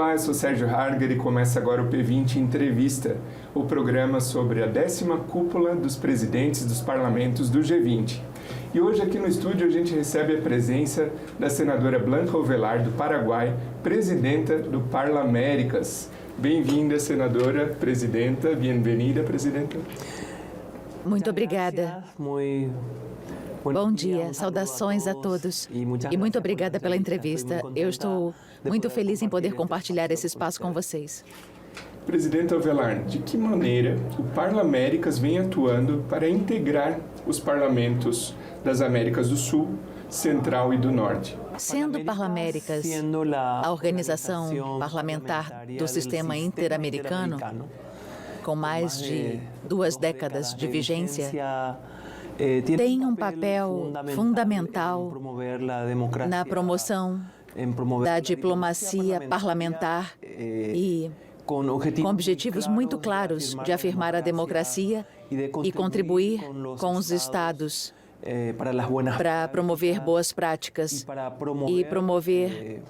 Olá, eu sou Sérgio Harger e começa agora o P20 Entrevista, o programa sobre a 10ª cúpula dos presidentes dos parlamentos do G20. E hoje aqui no estúdio a gente recebe a presença da senadora Blanca Ovelar, do Paraguai, presidenta do Parlaméricas. Bem-vinda, senadora, presidenta. Bem-vinda, presidenta. Muito obrigada. Bom dia, saudações a todos. E muito obrigada pela entrevista. Eu estou muito feliz em poder compartilhar esse espaço com vocês. Presidenta Ovelar, de que maneira o Parlaméricas vem atuando para integrar os parlamentos das Américas do Sul, Central e do Norte? Sendo o Parlaméricas a organização parlamentar do sistema interamericano, com mais de 2 décadas de vigência, tem um papel fundamental na promoção da diplomacia parlamentar e com objetivos muito claros de afirmar a democracia e contribuir com os estados para promover boas práticas e promover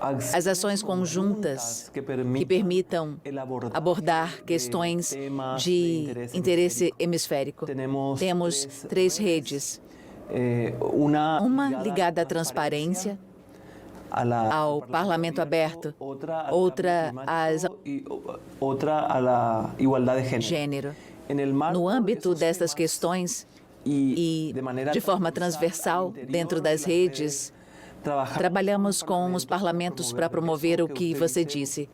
as ações conjuntas que permitam abordar questões de interesse hemisférico. Temos 3 redes. Uma ligada à transparência, ao Parlamento Aberto, outra à gênero. No âmbito dessas questões e de forma transversal dentro das redes, trabalhamos com os parlamentos para promover o que você disse,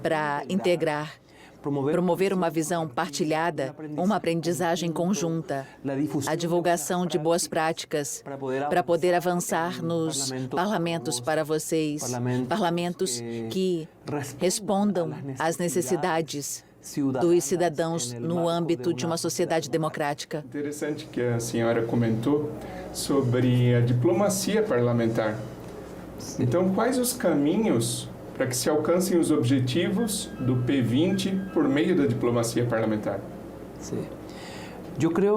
para integrar, promover uma visão partilhada, uma aprendizagem conjunta, a divulgação de boas práticas, para poder avançar nos parlamentos para vocês, parlamentos que respondam às necessidades dos cidadãos no âmbito de uma sociedade democrática. Interessante que a senhora comentou sobre a diplomacia parlamentar. Então, quais os caminhos para que se alcancem os objetivos do P20 por meio da diplomacia parlamentar?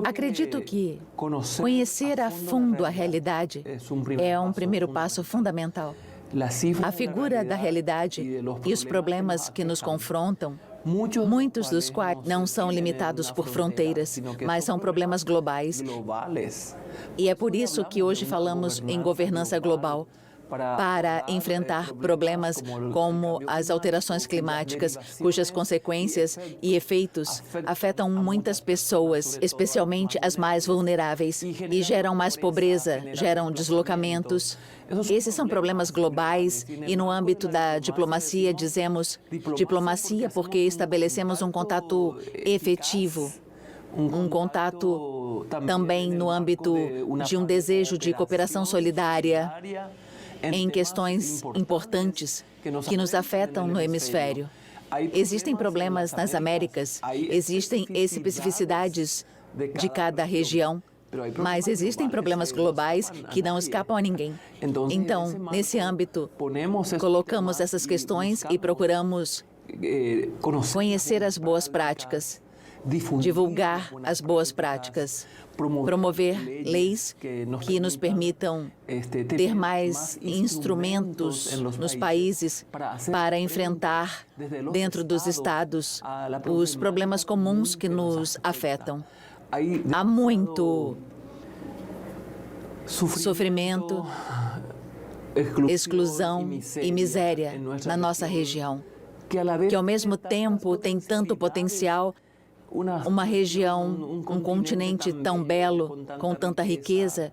Acredito que conhecer a fundo a realidade é um primeiro passo fundamental. A figura da realidade e os problemas que nos confrontam, muitos dos quais não são limitados por fronteiras, mas são problemas globais. E é por isso que hoje falamos em governança global, para enfrentar problemas como as alterações climáticas, cujas consequências e efeitos afetam muitas pessoas, especialmente as mais vulneráveis, e geram mais pobreza, geram deslocamentos. Esses são problemas globais e no âmbito da diplomacia dizemos diplomacia porque estabelecemos um contato efetivo, um contato também no âmbito de um desejo de cooperação solidária em questões importantes que nos afetam no hemisfério. Existem problemas nas Américas, existem especificidades de cada região, mas existem problemas globais que não escapam a ninguém. Então, nesse âmbito, colocamos essas questões e procuramos conhecer as boas práticas, divulgar as boas práticas, promover leis que nos permitam ter mais instrumentos nos países para enfrentar, dentro dos estados, os problemas comuns que nos afetam. Há muito sofrimento, exclusão e miséria na nossa região, que ao mesmo tempo tem tanto potencial. Uma região, um continente tão belo, com tanta riqueza,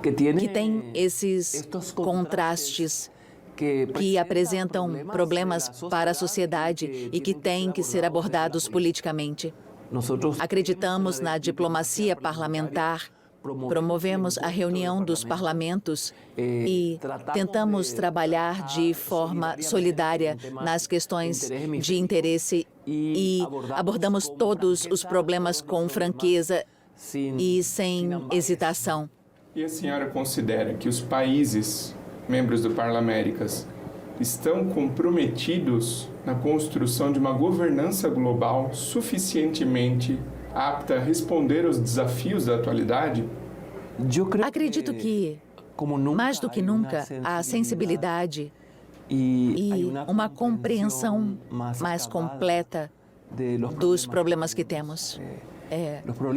que tem esses contrastes que apresentam problemas para a sociedade e que têm que ser abordados politicamente. Acreditamos na diplomacia parlamentar, promovemos a reunião dos parlamentos e tentamos trabalhar de forma solidária nas questões de interesse e abordamos todos os problemas com franqueza e sem hesitação. E a senhora considera que os países membros do Parlaméricas estão comprometidos na construção de uma governança global suficientemente apta a responder aos desafios da atualidade? Acredito que, mais do que nunca, a sensibilidade e uma compreensão mais completa dos problemas que temos.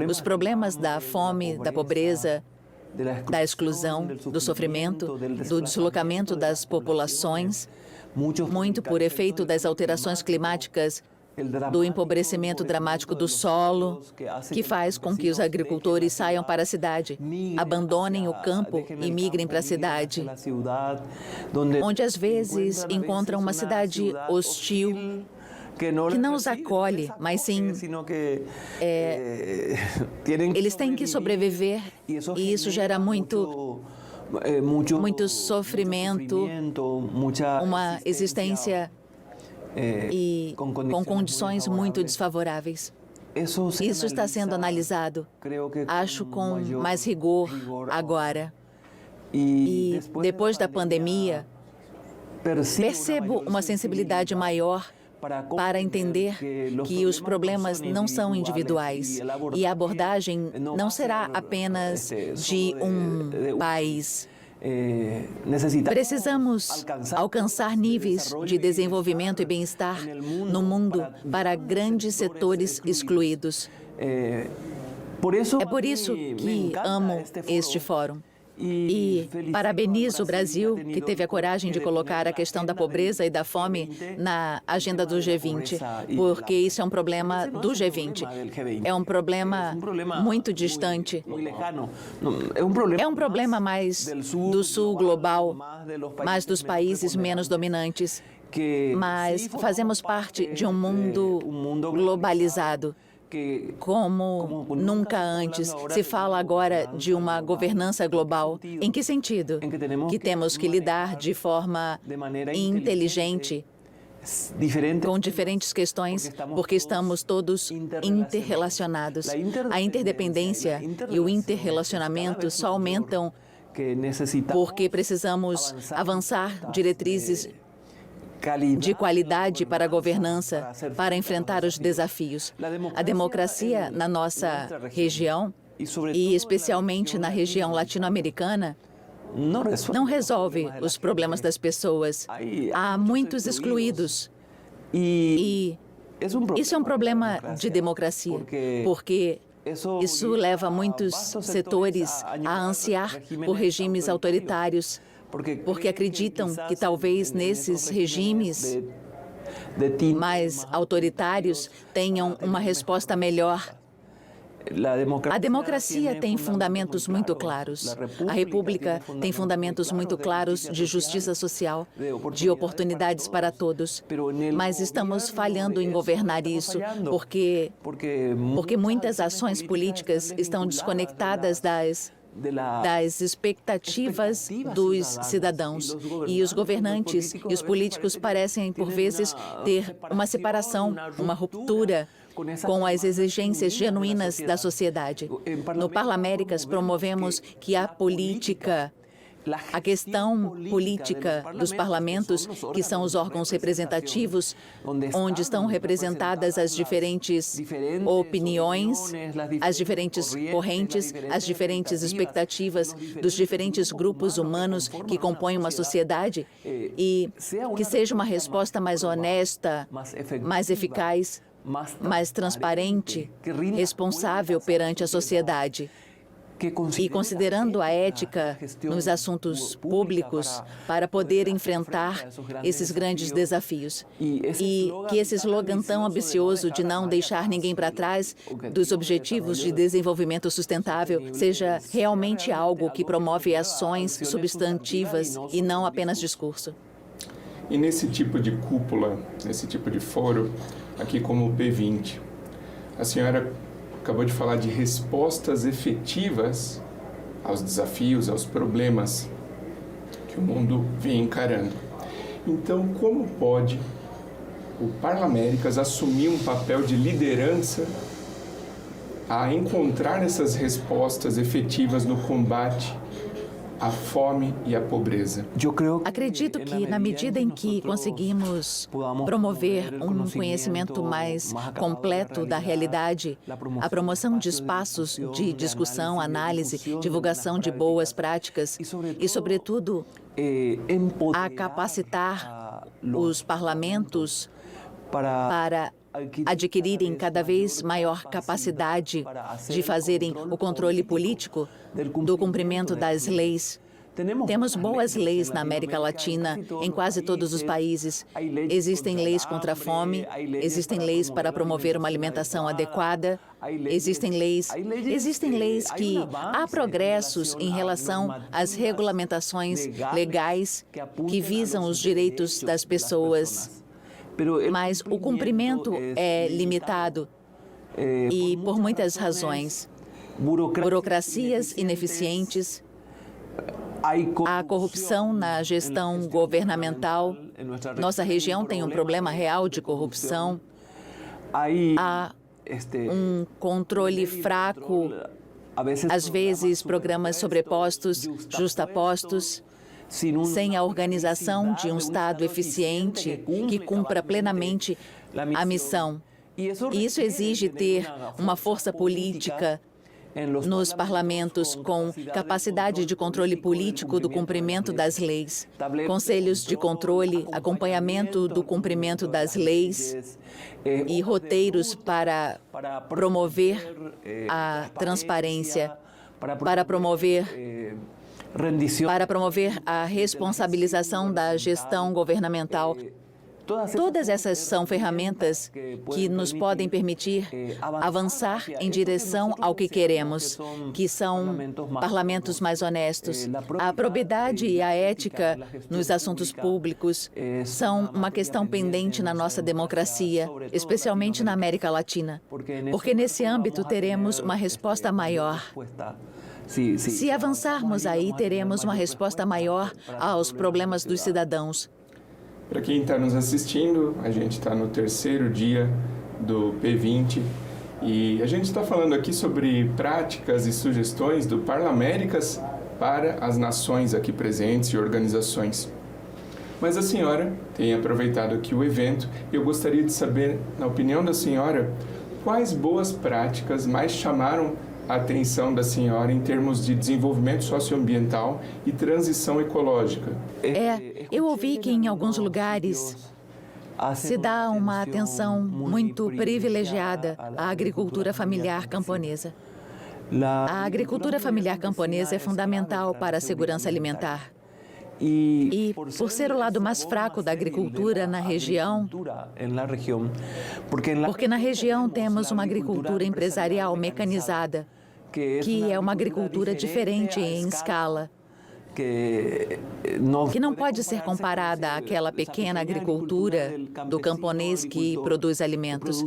Os problemas da fome, da pobreza, da exclusão, do sofrimento, do deslocamento das populações, muito por efeito das alterações climáticas, do empobrecimento dramático do solo, que faz com que os agricultores saiam para a cidade, abandonem o campo e migrem para a cidade, onde às vezes encontram uma cidade hostil, que não os acolhe, mas sim, eles têm que sobreviver e isso gera muito sofrimento, uma existência e com condições muito desfavoráveis. Isso está sendo analisado, acho, com mais rigor agora. E depois da pandemia, percebo uma sensibilidade maior para entender que os problemas não são individuais e a abordagem não será apenas de um país. Precisamos alcançar níveis de desenvolvimento e bem-estar no mundo para grandes setores excluídos. É por isso que amo este fórum. E parabenizo o Brasil, que teve a coragem de colocar a questão da pobreza e da fome na agenda do G20, porque isso é um problema do G20. É um problema muito distante. É um problema mais do sul global, mais dos países menos dominantes. Mas fazemos parte de um mundo globalizado. Como nunca antes. Se fala agora de uma governança global. Em que sentido? Que temos que lidar de forma inteligente com diferentes questões, porque estamos todos interrelacionados. A interdependência e o interrelacionamento só aumentam porque precisamos avançar diretrizes de qualidade para a governança, para enfrentar os desafios. A democracia na nossa região, e especialmente na região latino-americana, não resolve os problemas das pessoas. Há muitos excluídos. E isso é um problema de democracia, porque isso leva muitos setores a ansiar por regimes autoritários, porque acreditam que talvez nesses regimes mais autoritários tenham uma resposta melhor. A democracia tem fundamentos muito claros. A República tem fundamentos muito claros de justiça social, de oportunidades para todos. Mas estamos falhando em governar isso, porque muitas ações políticas estão desconectadas das expectativas dos cidadãos. E os governantes e os políticos parecem, por vezes, ter uma separação, uma ruptura com as exigências genuínas da sociedade. No Parlaméricas, promovemos que a questão política dos parlamentos, que são os órgãos representativos, onde estão representadas as diferentes opiniões, as diferentes correntes, as diferentes expectativas dos diferentes grupos humanos que compõem uma sociedade, e que seja uma resposta mais honesta, mais eficaz, mais transparente, responsável perante a sociedade. E considerando a ética nos assuntos públicos para poder enfrentar esses grandes desafios. E que esse slogan tão ambicioso de não deixar ninguém para trás dos Objetivos de Desenvolvimento Sustentável seja realmente algo que promove ações substantivas e não apenas discurso. E nesse tipo de cúpula, nesse tipo de fórum, aqui como o P20, a senhora acabou de falar de respostas efetivas aos desafios, aos problemas que o mundo vem encarando. Então, como pode o Parlaméricas assumir um papel de liderança a encontrar essas respostas efetivas no combate a fome e a pobreza? Acredito que, na medida em que conseguimos promover um conhecimento mais completo da realidade, a promoção de espaços de discussão, análise, divulgação de boas práticas e, sobretudo, a capacitar os parlamentos para adquirirem cada vez maior capacidade de fazerem o controle político do cumprimento das leis. Temos boas leis na América Latina, em quase todos os países. Existem leis contra a fome, existem leis para promover uma alimentação adequada, existem leis que há progressos em relação às regulamentações legais que visam os direitos das pessoas. Mas o cumprimento é limitado e por muitas razões. Burocracias ineficientes, a corrupção na gestão governamental. Nossa região tem um problema real de corrupção. Há um controle fraco, às vezes programas sobrepostos, justapostos, sem a organização de um Estado eficiente que cumpra plenamente a missão. E isso exige ter uma força política nos parlamentos com capacidade de controle político do cumprimento das leis, conselhos de controle, acompanhamento do cumprimento das leis e roteiros para promover a transparência, para promover a responsabilização da gestão governamental. Todas essas são ferramentas que nos podem permitir avançar em direção ao que queremos, que são parlamentos mais honestos. A probidade e a ética nos assuntos públicos são uma questão pendente na nossa democracia, especialmente na América Latina, porque nesse âmbito teremos uma resposta maior. Se avançarmos aí, teremos uma resposta maior aos problemas dos cidadãos. Para quem está nos assistindo, a gente está no terceiro dia do P20 e a gente está falando aqui sobre práticas e sugestões do Parlaméricas para as nações aqui presentes e organizações. Mas a senhora tem aproveitado aqui o evento e eu gostaria de saber, na opinião da senhora, quais boas práticas mais chamaram a atenção da senhora em termos de desenvolvimento socioambiental e transição ecológica? Eu ouvi que em alguns lugares se dá uma atenção muito privilegiada à agricultura familiar camponesa. A agricultura familiar camponesa é fundamental para a segurança alimentar. E por ser o lado mais fraco da agricultura na região, porque na região temos uma agricultura empresarial mecanizada, que é uma agricultura diferente em escala, que não pode ser comparada àquela pequena agricultura do camponês que produz alimentos.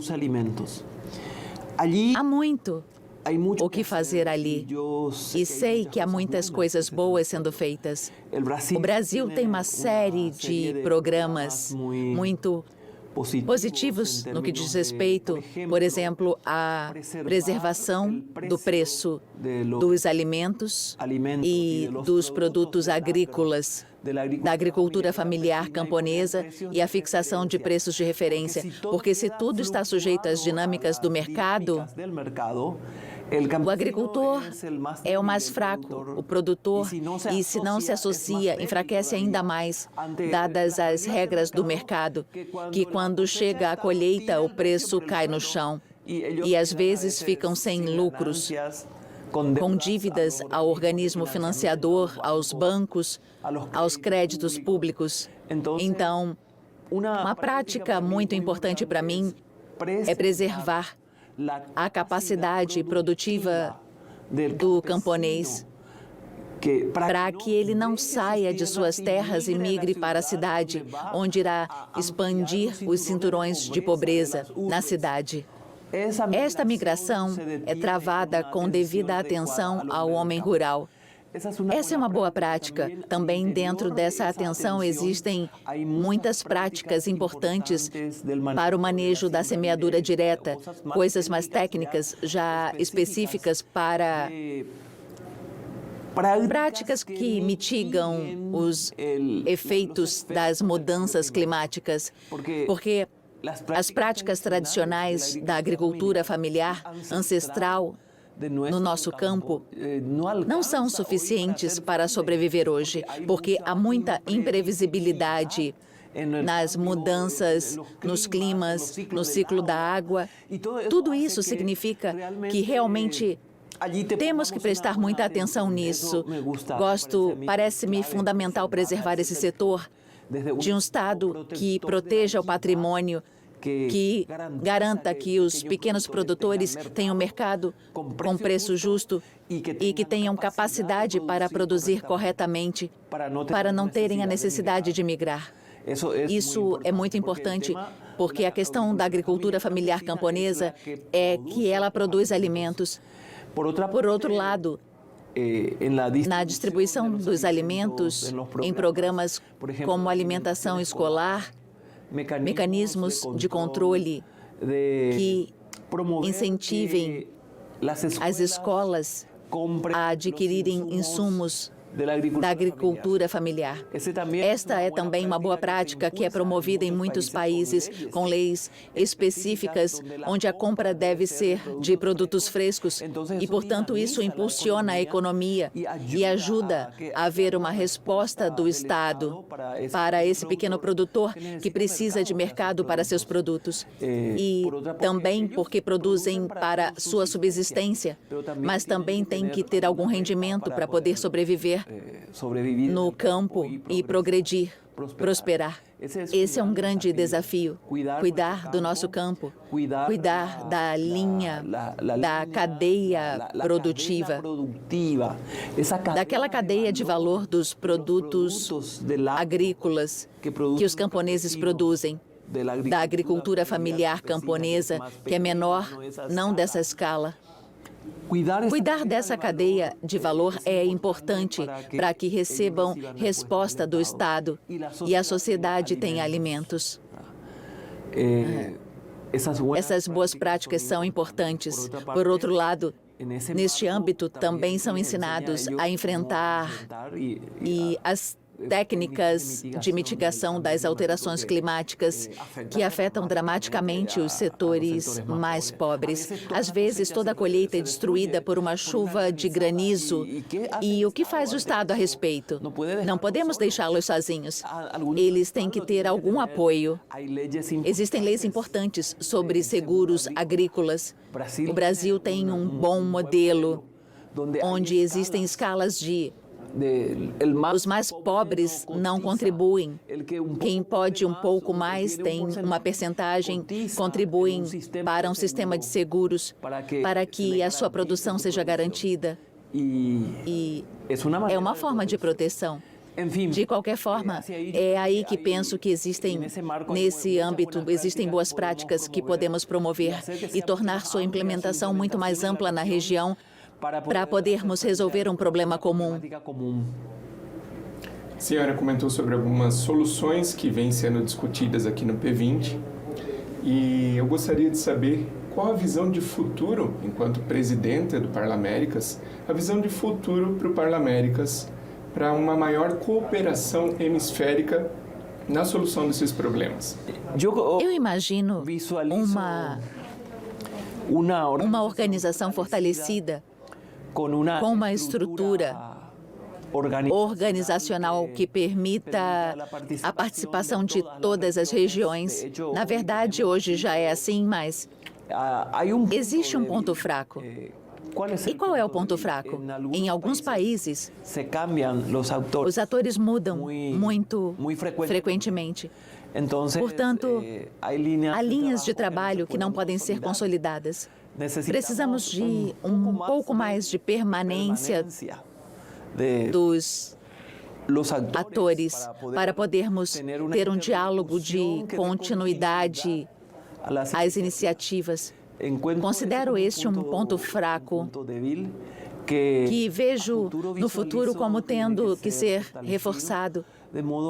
Há muito o que fazer ali. E sei que há muitas coisas boas sendo feitas. O Brasil tem uma série de programas muito positivos no que diz respeito, por exemplo, à preservação do preço dos alimentos e dos produtos agrícolas, da agricultura familiar camponesa e a fixação de preços de referência, porque se tudo está sujeito às dinâmicas do mercado, o agricultor é o mais fraco, o produtor, e se não se associa, enfraquece ainda mais, dadas as regras do mercado, que quando chega a colheita, o preço cai no chão e às vezes ficam sem lucros, com dívidas ao organismo financiador, aos bancos, aos créditos públicos. Então, uma prática muito importante para mim é preservar a capacidade produtiva do camponês, para que ele não saia de suas terras e migre para a cidade, onde irá expandir os cinturões de pobreza na cidade. Esta migração é travada com devida atenção ao homem rural. Essa é uma boa prática. Também dentro dessa atenção existem muitas práticas importantes para o manejo da semeadura direta, coisas mais técnicas, já específicas para práticas que mitigam os efeitos das mudanças climáticas, porque as práticas tradicionais da agricultura familiar ancestral no nosso campo não são suficientes para sobreviver hoje, porque há muita imprevisibilidade nas mudanças, nos climas, no ciclo da água. Tudo isso significa que realmente temos que prestar muita atenção nisso. Parece-me fundamental preservar esse setor de um Estado que proteja o patrimônio, que garanta que os pequenos produtores tenham mercado com preço justo e que tenham capacidade para produzir corretamente, para não terem a necessidade de migrar. Isso é muito importante, porque a questão da agricultura familiar camponesa é que ela produz alimentos. Por outro lado, na distribuição dos alimentos, em programas como alimentação escolar, mecanismos de controle que incentivem as escolas a adquirirem insumos da agricultura familiar. Esta é também uma boa prática que é promovida em muitos países, com leis específicas, onde a compra deve ser de produtos frescos e, portanto, isso impulsiona a economia e ajuda a haver uma resposta do Estado para esse pequeno produtor que precisa de mercado para seus produtos. E também porque produzem para sua subsistência, mas também tem que ter algum rendimento para poder sobreviver no campo e progredir, prosperar. Esse é um grande desafio, cuidar do nosso campo, cuidar da linha, da cadeia produtiva, daquela cadeia de valor dos produtos agrícolas que os camponeses produzem, da agricultura familiar camponesa, que é menor, não dessa escala. Cuidar dessa cadeia de valor é importante para que recebam resposta do Estado e a sociedade tenha alimentos. Essas boas práticas são importantes. Por outro lado, neste âmbito também são ensinados a enfrentar as técnicas de mitigação das alterações climáticas que afetam dramaticamente os setores mais pobres. Às vezes, toda a colheita é destruída por uma chuva de granizo. E o que faz o Estado a respeito? Não podemos deixá-los sozinhos. Eles têm que ter algum apoio. Existem leis importantes sobre seguros agrícolas. O Brasil tem um bom modelo, onde existem escalas de os mais pobres não contribuem. Quem pode um pouco mais tem uma percentagem, contribuem para um sistema de seguros para que a sua produção seja garantida. E é uma forma de proteção. De qualquer forma, é aí que penso que nesse âmbito, existem boas práticas que podemos promover e tornar sua implementação muito mais ampla na região, para podermos resolver um problema comum. A senhora comentou sobre algumas soluções que vêm sendo discutidas aqui no P20 e eu gostaria de saber qual a visão de futuro, enquanto presidenta do Parlaméricas, a visão de futuro para o Parlaméricas para uma maior cooperação hemisférica na solução desses problemas. Eu imagino uma organização fortalecida com uma estrutura organizacional que permita a participação de todas as regiões. Na verdade, hoje já é assim, mas existe um ponto fraco. E qual é o ponto fraco? Em alguns países, os atores mudam muito frequentemente. Portanto, há linhas de trabalho que não podem ser consolidadas. Precisamos de um pouco mais de permanência dos atores para podermos ter um diálogo de continuidade às iniciativas. Considero este um ponto fraco que vejo no futuro como tendo que ser reforçado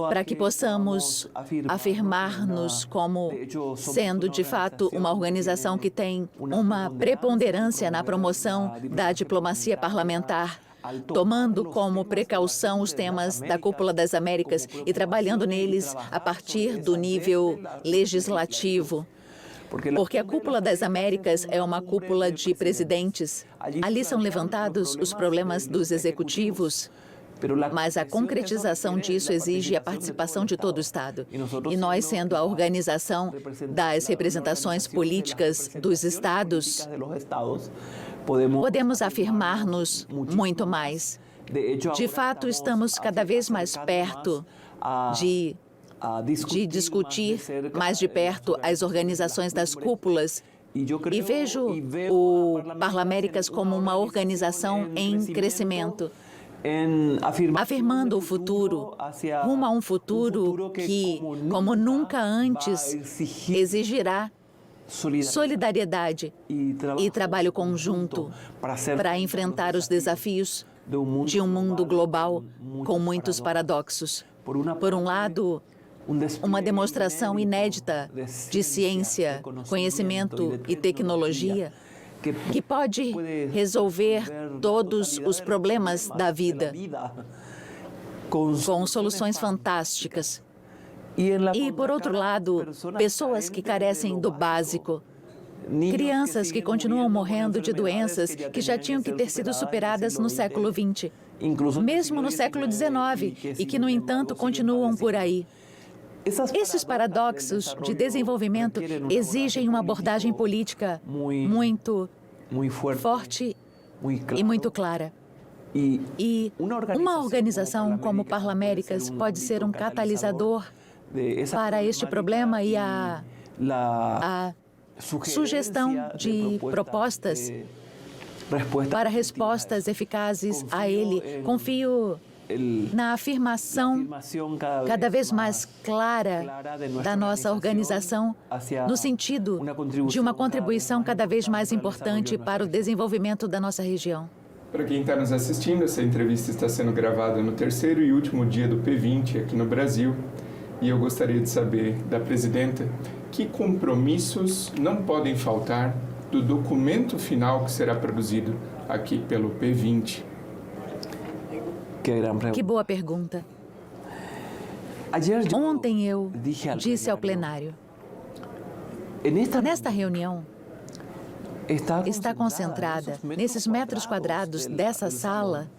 para que possamos afirmar-nos como sendo, de fato, uma organização que tem uma preponderância na promoção da diplomacia parlamentar tomando como precaução os temas da Cúpula das Américas e trabalhando neles a partir do nível legislativo. Porque a Cúpula das Américas é uma cúpula de presidentes. Ali são levantados os problemas dos executivos, mas a concretização disso exige a participação de todo o Estado. E nós, sendo a organização das representações políticas dos Estados, podemos afirmar-nos muito mais. De fato, estamos cada vez mais perto de discutir mais de perto as organizações das cúpulas e vejo o Parlaméricas como uma organização em crescimento, afirmando o futuro, rumo a um futuro que, como nunca antes, exigirá solidariedade e trabalho conjunto para enfrentar os desafios de um mundo global com muitos paradoxos. Por um lado, uma demonstração inédita de ciência, conhecimento e tecnologia que pode resolver todos os problemas da vida com soluções fantásticas. E, por outro lado, pessoas que carecem do básico, crianças que continuam morrendo de doenças que já tinham que ter sido superadas no século XX, mesmo no século XIX, e que, no entanto, continuam por aí. Esses paradoxos de desenvolvimento exigem uma abordagem política muito forte e muito clara. E uma organização como o Parlaméricas pode ser um catalisador para este problema e a sugestão de propostas para respostas eficazes a ele. Confio na afirmação cada vez mais clara da nossa organização, no sentido de uma contribuição cada vez mais importante para o desenvolvimento da nossa região. Para quem está nos assistindo, essa entrevista está sendo gravada no terceiro e último dia do P20 aqui no Brasil. E eu gostaria de saber da presidenta que compromissos não podem faltar do documento final que será produzido aqui pelo P20. Que boa pergunta. Ontem eu disse ao plenário, nesta reunião está concentrada, nesses metros quadrados dessa sala,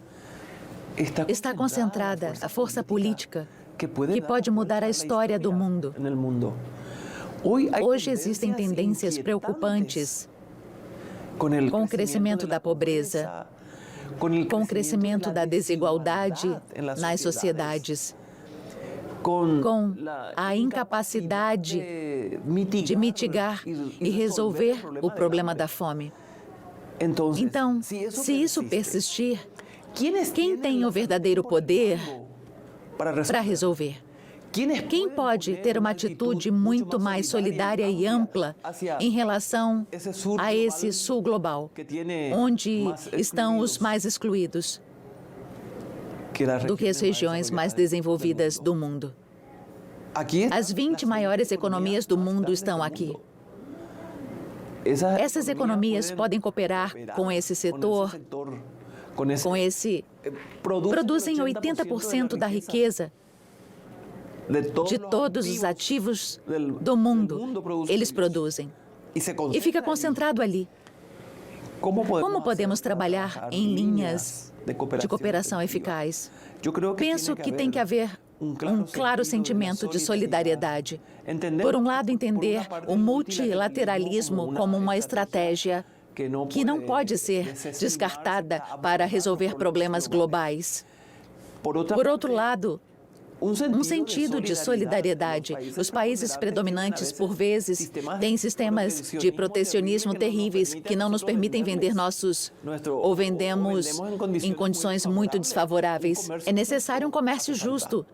está concentrada a força política que pode mudar a história do mundo. Hoje existem tendências preocupantes com o crescimento da pobreza, com o crescimento da desigualdade nas sociedades, com a incapacidade de mitigar e resolver o problema da fome. Então, se isso persistir, quem tem o verdadeiro poder para resolver? Quem pode ter uma atitude muito mais solidária e ampla em relação a esse sul global, onde estão os mais excluídos, do que as regiões mais desenvolvidas do mundo? As 20 maiores economias do mundo estão aqui. Essas economias podem cooperar com esse setor, produzem 80% da riqueza de todos os ativos do mundo, eles produzem. E fica concentrado ali. Como podemos trabalhar em linhas de cooperação eficaz? Penso que tem que haver um claro sentimento de solidariedade. Por um lado, entender o multilateralismo como uma estratégia que não pode ser descartada para resolver problemas globais. Por outro lado, um sentido de solidariedade. Os países predominantes, por vezes, têm sistemas de protecionismo terríveis que não nos permitem vender ou vendemos em condições muito desfavoráveis. É necessário um comércio justo.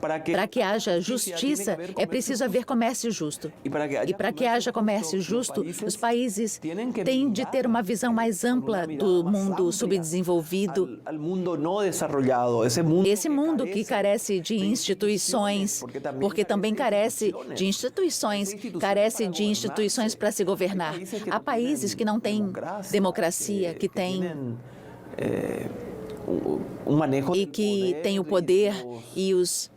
Para que haja justiça, é preciso haver comércio justo. E para que haja comércio justo, os países têm de ter uma visão mais ampla do mundo subdesenvolvido. Esse mundo que carece de instituições, porque também carece de instituições para se governar. Há países que não têm democracia, que têm e que tem o poder e os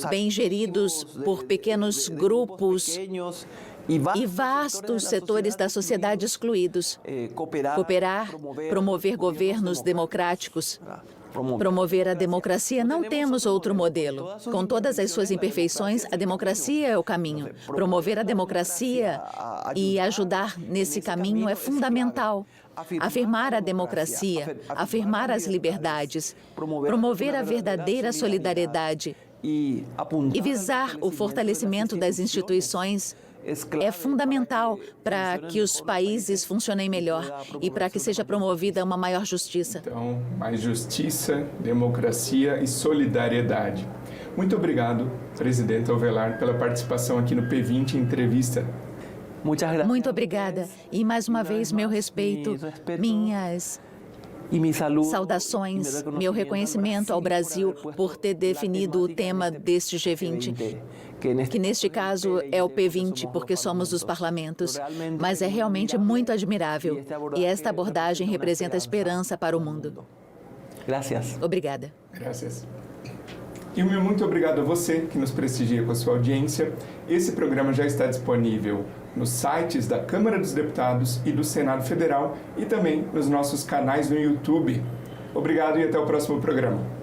bem geridos por pequenos grupos e vastos setores da sociedade excluídos. Cooperar, promover governos democráticos, promover a democracia. Não temos outro modelo. Com todas as suas imperfeições, a democracia é o caminho. Promover a democracia e ajudar nesse caminho é fundamental. Afirmar a democracia, afirmar as liberdades, promover a verdadeira solidariedade e visar o fortalecimento das instituições é fundamental para que os países funcionem melhor e para que seja promovida uma maior justiça. Então, mais justiça, democracia e solidariedade. Muito obrigado, presidente Avelar, pela participação aqui no P20 Entrevista. Muito obrigada. E mais uma vez, meu respeito, minhas saudações, meu reconhecimento ao Brasil por ter definido o tema deste G20, que neste caso é o P20, porque somos os parlamentos, mas é realmente muito admirável. E esta abordagem representa esperança para o mundo. Obrigada. Graças. E o meu muito obrigado a você que nos prestigia com a sua audiência. Esse programa já está disponível nos sites da Câmara dos Deputados e do Senado Federal e também nos nossos canais no YouTube. Obrigado e até o próximo programa.